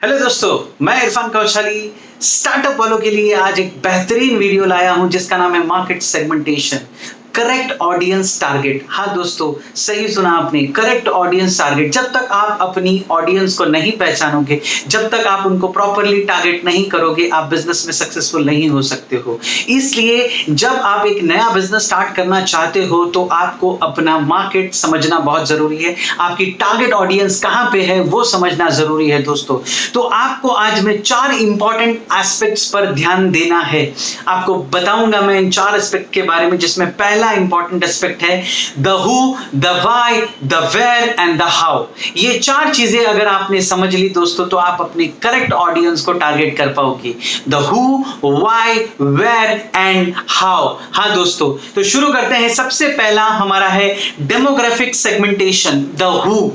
Hello दोस्तों, मैं Irfan Kaushali startup वालों के लिए आज एक बेहतरीन वीडियो लाया हूं जिसका नाम है market segmentation, correct audience target. हाँ दोस्तों, सही सुना आपने, करेक्ट ऑडियंस टारगेट। जब तक आप अपनी ऑडियंस को नहीं पहचानोगे, जब तक आप उनको प्रॉपरली टारगेट नहीं करोगे, आप बिजनेस में सक्सेसफुल नहीं हो सकते हो। इसलिए जब आप एक नया बिजनेस स्टार्ट करना चाहते हो तो आपको अपना मार्केट समझना बहुत जरूरी है, आपकी टारगेट ऑडियंस कहां पे है वो समझना जरूरी है दोस्तों। तो आपको आज मैं 4 इंपॉर्टेंट एस्पेक्ट्स पर ध्यान देना है। आपको बताऊंगा मैं इन 4 एस्पेक्ट के बारे में, जिसमें पहला इंपॉर्टेंट एस्पेक्ट है the who, the why, the where and the how. ये 4 चीजें अगर आपने समझ ली दोस्तों तो आप अपने करेक्ट ऑडियंस को टारगेट कर पाओगे। The who, why, where and how. हाँ दोस्तों, तो शुरू करते हैं। सबसे पहला हमारा है डेमोग्राफिक सेगमेंटेशन, द हु।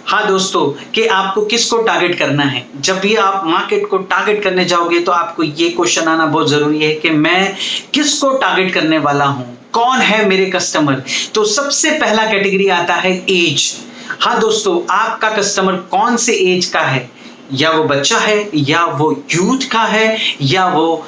हाँ दोस्तों, कि आपको किसको टारगेट करना है। जब भी आप मार्केट को टारगेट करने जाओगे तो आपको ये क्वेश्चन आना बहुत जरूरी है कि मैं किसको टारगेट करने वाला हूं, कौन है मेरे कस्टमर। तो सबसे पहला कैटेगरी आता है एज। हाँ दोस्तों, आपका कस्टमर कौन से एज का है, या वो बच्चा है, या वो यूथ का है, या वो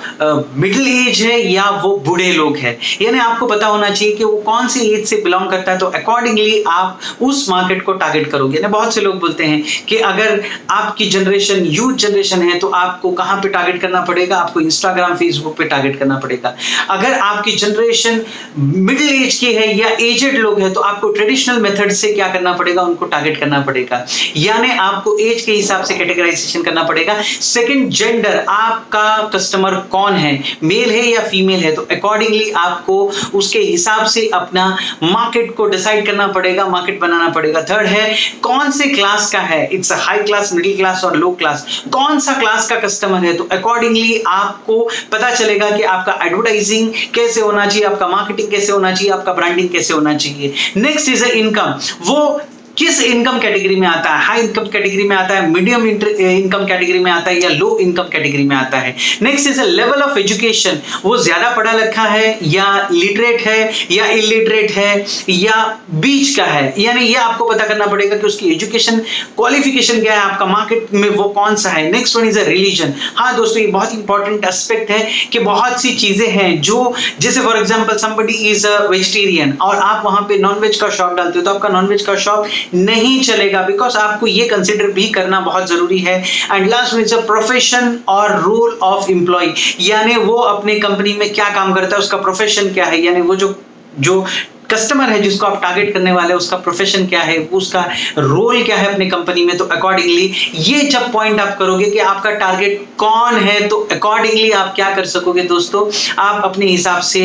मिडिल एज है, या वो बूढ़े लोग हैं। यानी आपको पता होना चाहिए कि वो कौन सी एज से बिलोंग करता है, तो अकॉर्डिंगली आप उस मार्केट को टारगेट करोगे ना। बहुत से लोग बोलते हैं कि अगर आपकी जनरेशन यूथ जनरेशन है तो आपको कहां पे टारगेट करना पड़ेगा, आपको इंस्टाग्राम फेसबुक पे टारगेट करना पड़ेगा। अगर आपकी जनरेशन मिडिल एज की है या एजेड लोग हैं तो आपको ट्रेडिशनल मेथड से क्या करना पड़ेगा, उनको टारगेट करना पड़ेगा। यानी आपको एज के हिसाब से कैटेगराइज करना पड़ेगा। सेकंड, जेंडर, आपका कस्टमर कौन है, मेल है या फीमेल है, तो अकॉर्डिंगली आपको उसके हिसाब से अपना मार्केट को डिसाइड करना पड़ेगा, मार्केट बनाना पड़ेगा। थर्ड है कौन से क्लास का है, it's high class, middle class और लो क्लास। कौन सा क्लास का कस्टमर है, तो अकॉर्डिंगली आपको पता चलेगा कि आपका एडवर्टाइजिंग कैसे होना चाहिए, आपका मार्केटिंग कैसे होना चाहिए, आपका ब्रांडिंग कैसे होना चाहिए। नेक्स्ट इज इनकम, वो किस इनकम कैटेगरी में आता है, हाई इनकम कैटेगरी में आता है, मीडियम इनकम कैटेगरी में आता है, या लो इनकम कैटेगरी में आता है। Next is level of education, वो ज्यादा पढ़ा लिखा है या लिटरेट है या इलिटरेट है या बीच का है। यानी ये आपको पता करना पड़ेगा कि उसकी एजुकेशन क्वालिफिकेशन क्या है, आपका मार्केट में वो कौन सा है। Next one is religion. हाँ दोस्तों, ये बहुत इंपॉर्टेंट एस्पेक्ट है कि बहुत सी चीजें हैं जो, जैसे for example somebody is a vegetarian और आप वहां पे नॉनवेज का शॉप डालते हो तो आपका नॉनवेज का शॉप नहीं चलेगा, बिकॉज आपको ये कंसिडर भी करना बहुत जरूरी है। एंड लास्ट में प्रोफेशन और रोल ऑफ एम्प्लॉय, यानी वो अपने कंपनी में क्या काम करता है, उसका प्रोफेशन क्या है, यानी वो जो कस्टमर है जिसको आप टारगेट करने वाले हैं उसका प्रोफेशन क्या है, उसका रोल क्या है अपने कंपनी में। तो अकॉर्डिंगली ये जब पॉइंट आप करोगे कि आपका टारगेट कौन है, तो अकॉर्डिंगली आप क्या कर सकोगे दोस्तों, आप अपने हिसाब से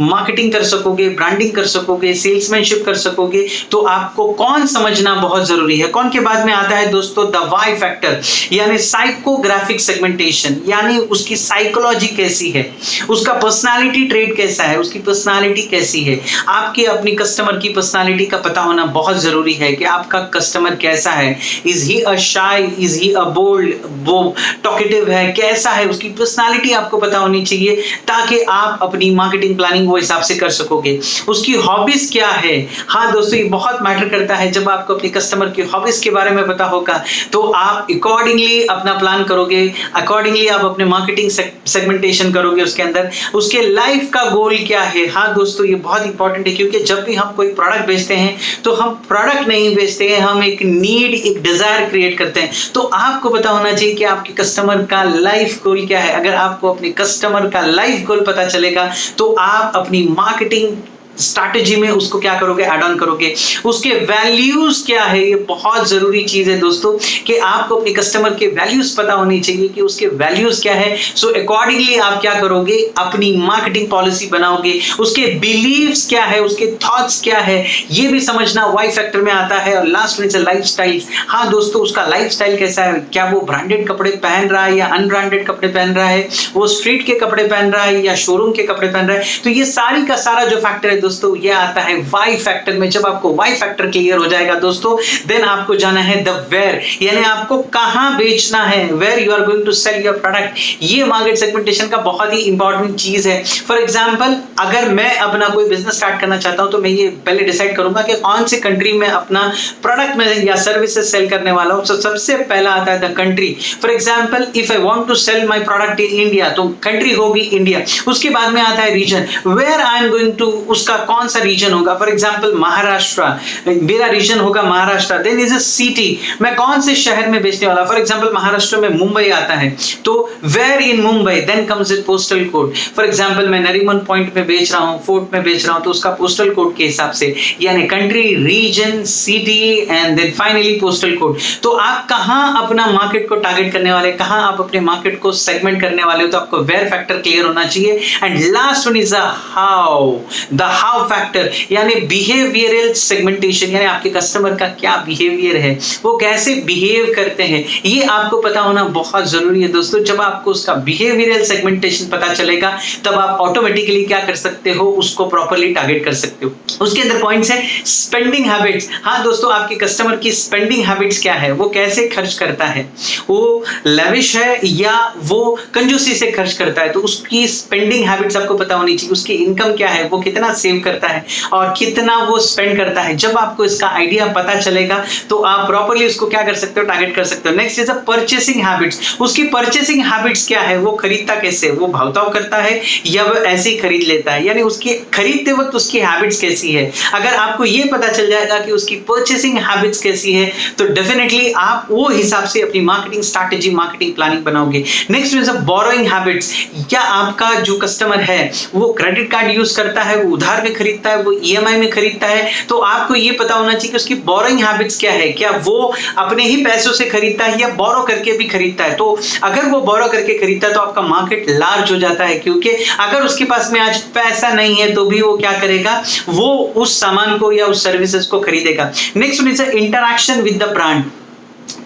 मार्केटिंग कर सकोगे, ब्रांडिंग कर सकोगे, सेल्समैनशिप कर सकोगे। तो आपको कौन समझना बहुत जरूरी है। कौन के बाद में आता है दोस्तों द वाई फैक्टर, यानी साइकोग्राफिक सेगमेंटेशन, यानी उसकी साइकोलॉजी कैसी है, उसका पर्सनालिटी ट्रेट कैसा है, उसकी पर्सनालिटी कैसी है। आपकी अपनी कस्टमर की पर्सनालिटी का पता होना बहुत जरूरी है कि आपका कस्टमर कैसा है। Is he a shy, is he a bold, वो टॉकेटिव है, कैसा है, उसकी पर्सनालिटी आपको पता होनी चाहिए ताकि आप अपनी मार्केटिंग प्लानिंग वो हिसाब से कर सकोगे। उसकी हॉबीज क्या है। हाँ दोस्तों, ये बहुत मैटर करता है। जब आपको अपने कस्टमर की हॉबीज के बारे में पता होगा तो आप अकॉर्डिंगली अपना प्लान करोगे, अकॉर्डिंगली आप अपने मार्केटिंग सेगमेंटेशन करोगे। उसके अंदर उसके लाइफ का गोल क्या है। हाँ दोस्तों, ये बहुत इंपॉर्टेंट है, क्योंकि जब भी हम कोई प्रोडक्ट बेचते हैं तो हम प्रोडक्ट नहीं बेचते हैं, हम एक नीड, एक डिजायर क्रिएट करते हैं। तो आपको पता होना चाहिए कि आपके कस्टमर का लाइफ गोल क्या है। अगर आपको अपने कस्टमर का लाइफ गोल पता चलेगा तो आप अपनी मार्केटिंग स्ट्रैटेजी में उसको क्या करोगे, ऐड ऑन करोगे। उसके वैल्यूज क्या है, ये बहुत जरूरी चीज है दोस्तों कि आपको अपने कस्टमर के वैल्यूज पता होनी चाहिए कि उसके वैल्यूज क्या है। सो अकॉर्डिंगली आप क्या करोगे, अपनी मार्केटिंग पॉलिसी बनाओगे। उसके बिलीव्स क्या है, उसके थॉट्स क्या है, ये भी समझना वाई फैक्टर में आता है। और लास्ट में लाइफस्टाइल। हाँ दोस्तों, उसका लाइफस्टाइल कैसा है, क्या वो ब्रांडेड कपड़े पहन रहा है या अनब्रांडेड कपड़े पहन रहा है, वो स्ट्रीट के कपड़े पहन रहा है या शोरूम के कपड़े पहन रहा है। तो ये सारी का सारा जो फैक्टर है दोस्तों, ये आता है वाई फैक्टर में। जब आपको वाई फैक्टर क्लियर हो जाएगा दोस्तों, देन आपको जाना है द वेयर, यानी आपको कहां बेचना है, where you are going to sell your product. ये मार्केट सेगमेंटेशन का बहुत ही इंपॉर्टेंट चीज है। फॉर एग्जांपल, अगर मैं अपना कोई बिजनेस स्टार्ट करना चाहता हूं तो मैं ये पहले डिसाइड करूंगा कि कौन सी कंट्री में अपना प्रोडक्ट में या सर्विसेज सेल करने वाला हूं। तो सबसे पहला आता है the country. For example, if I want to sell my product in India, तो कंट्री होगी इंडिया। उसके बाद में आता है region, where I am going to, उसका कौन सा रीजन होगा। फॉर एग्जांपल महाराष्ट्र, मेरा रीजन होगा Maharashtra. Then is a city, मैं कौन से शहर में बेचने वाला। फॉर एग्जांपल महाराष्ट्र में मुंबई आता है, तो where in Mumbai, then comes it postal code. For example मैं नरीमन पॉइंट में बेच रहा हूं, फोर्ट में बेच रहा हूं, तो उसका पोस्टल कोड के हिसाब से, यानी country, region, city and then finally postal code. तो आप कहां अपना मार्केट को टारगेट करने वाले, कहां आप अपने मार्केट को सेगमेंट करने वाले हो, तो आपको वेयर फैक्टर क्लियर होना चाहिए। And last one is the how factor, यानी बिहेवियरल सेगमेंटेशन, यानी आपके कस्टमर का क्या बिहेवियर है, वो कैसे बिहेव करते हैं, ये आपको पता होना बहुत जरूरी है दोस्तों। जब आपको उसका बिहेवियरल सेगमेंटेशन पता चलेगा, तब आप ऑटोमेटिकली क्या कर सकते हो, उसको प्रॉपर्ली टारगेट कर सकते हो। उसके अंदर पॉइंट्स है स्पेंडिंग हैबिट्स। हाँ दोस्तों, आपके कस्टमर की स्पेंडिंग हैबिट्स क्या है, वो कैसे खर्च करता है, वो लेविश है या वो कंजूसी से खर्च करता है, तो उसकी स्पेंडिंग हैबिट्स आपको पता होनी चाहिए। उसकी इनकम क्या है, वो कितना सेव करता है और कितना वो स्पेंड करता है। जब आपको इसका आइडिया पता चलेगा तो आप प्रॉपर्ली उसको क्या कर सकते हो, टारगेट कर सकते हो। Next is the purchasing habits. उसकी परचेसिंग हैबिट्स क्या है, वो खरीदता कैसे, वो भावताव करता है या वो ऐसे ही खरीद लेता है, यानी उसकी खरीदते वक्त उसकी हैबिट्स कैसी है। अगर आपको ये पता चल जाएगा कि उसकी परचेसिंग हैबिट्स कैसी है, तो डेफिनेटली आप वो हिसाब से अपनी मार्केटिंग स्ट्रैटेजी, मार्केटिंग प्लानिंग बनाओगे। Next is borrowing habits. क्या आपका जो कस्टमर है वो क्रेडिट कार्ड यूज करता है, वो उधार में खरीदता है, वो ईएमआई में खरीदता है, तो आपको ये पता होना चाहिए कि उसकी बोरोइंग हैबिट्स क्या है। क्या वो अपने ही पैसों से खरीदता है या बोरो करके भी खरीदता है। तो अगर वो बोरो करके खरीदता है तो आपका मार्केट लार्ज हो जाता है, क्योंकि अगर उसके पास में आज पैसा नहीं है तो भी वो क्या करेगा, वो उस सामान को या उस सर्विसेज को खरीदेगा। Next is interaction with the brand.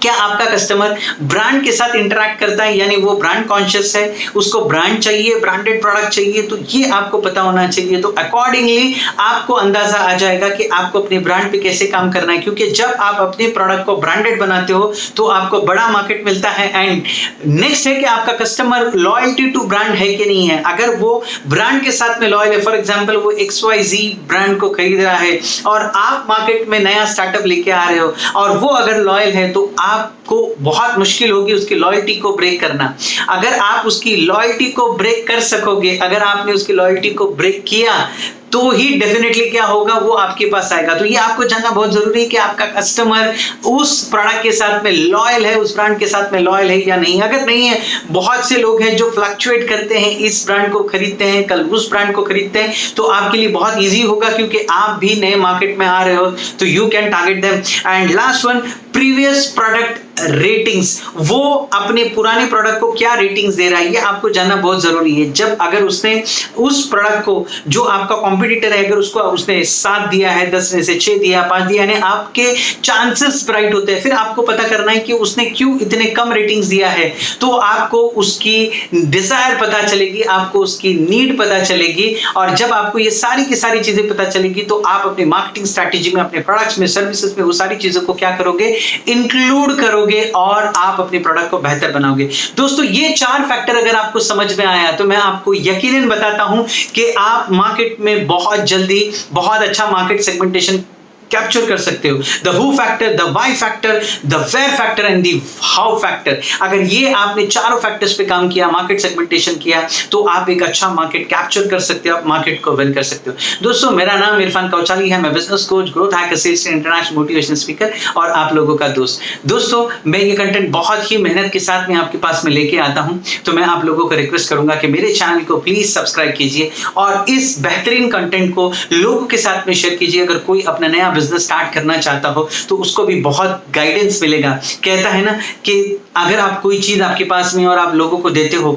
क्या आपका कस्टमर ब्रांड के साथ इंटरैक्ट करता है, यानी वो ब्रांड कॉन्शियस है, उसको ब्रांड चाहिए, ब्रांडेड प्रोडक्ट चाहिए, तो ये आपको पता होना चाहिए। तो अकॉर्डिंगली आपको अंदाजा आ जाएगा कि आपको अपने ब्रांड पे कैसे काम करना है, क्योंकि जब आप अपने प्रोडक्ट को ब्रांडेड बनाते हो तो आपको बड़ा मार्केट मिलता है। एंड नेक्स्ट है कि आपका कस्टमर लॉयल्टी टू ब्रांड है कि नहीं है। अगर वो ब्रांड के साथ में लॉयल है, फॉर एग्जाम्पल वो XYZ ब्रांड को खरीद रहा है और आप मार्केट में नया स्टार्टअप लेके आ रहे हो और वो अगर लॉयल है, तो आपको बहुत मुश्किल होगी उसकी लॉयल्टी को ब्रेक करना। अगर आप उसकी लॉयल्टी को ब्रेक कर सकोगे, अगर आपने उसकी लॉयल्टी को ब्रेक किया, तो ही डेफिनेटली क्या होगा, वो आपके पास आएगा। तो ये आपको जानना बहुत जरूरी है कि आपका कस्टमर उस प्रोडक्ट के साथ में लॉयल है, उस ब्रांड के साथ में लॉयल है या नहीं। अगर नहीं है, बहुत से लोग हैं जो फ्लक्चुएट करते हैं, इस ब्रांड को खरीदते हैं, कल उस ब्रांड को खरीदते हैं, तो आपके लिए बहुत ईजी होगा क्योंकि आप भी नए मार्केट में आ रहे हो, तो you can target them. And last one, previous product ratings. वो अपने पुराने प्रोडक्ट को क्या रेटिंग्स दे रहा है, ये आपको जानना बहुत जरूरी है। जब अगर उसने उस प्रोडक्ट को, जो आपका कॉम्पिटिटर है, अगर उसको उसने 7 दिया है, 10 में से 6 दिया, 5 दिया, यानी आपके चांसेस ब्राइट होते हैं। फिर आपको पता करना है कि उसने क्यों इतने कम रेटिंग्स दिया है, तो आपको उसकी डिजायर पता चलेगी, आपको उसकी नीड पता चलेगी। और जब आपको ये सारी की सारी चीजें पता चलेगी, तो आप अपने मार्केटिंग स्ट्रैटेजी में, अपने प्रोडक्ट्स में, सर्विसेज में वो सारी चीजों को क्या करोगे, इंक्लूड करोगे और आप अपने प्रोडक्ट को बेहतर बनाओगे। दोस्तों, ये 4 फैक्टर अगर आपको समझ में आया, तो मैं आपको यकीनन बताता हूं कि आप मार्केट में बहुत जल्दी बहुत अच्छा मार्केट सेगमेंटेशन कैप्चर कर सकते हो। The who factor, the why factor, the where factor and the how factor. अगर ये आपने चारों फैक्टर्स पे काम किया, मार्केट सेगमेंटेशन किया, तो आप एक अच्छा मार्केट कैप्चर कर सकते हो, आप मार्केट को विन कर सकते हो। दोस्तों, मेरा नाम इरफान कौचाली है, मैं business coach, growth hacker, sales international motivational speaker और आप लोगों का दोस्त। दोस्तों, मैं ये कंटेंट बहुत ही मेहनत के साथ में आपके पास में लेके आता हूं, तो मैं आप लोगों को रिक्वेस्ट करूंगा कि मेरे चैनल को प्लीज सब्सक्राइब कीजिए और इस बेहतरीन कंटेंट को लोगों के साथ में शेयर कीजिए। अगर कोई अपना नया बिजनेस स्टार्ट करना चाहता हो तो उसको भी बहुत गाइडेंस मिलेगा। कहता है ना कि अगर आप कोई चीज आपके पास में और आप लोगों को देते हो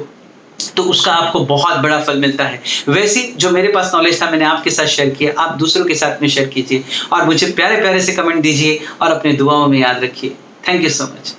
तो उसका आपको बहुत बड़ा फल मिलता है। वैसे जो मेरे पास नॉलेज था मैंने आपके साथ शेयर किया, आप दूसरों के साथ में शेयर कीजिए और मुझे प्यारे प्यारे से कमेंट दीजिए और अपने दुआओं में याद रखिए। Thank you so much.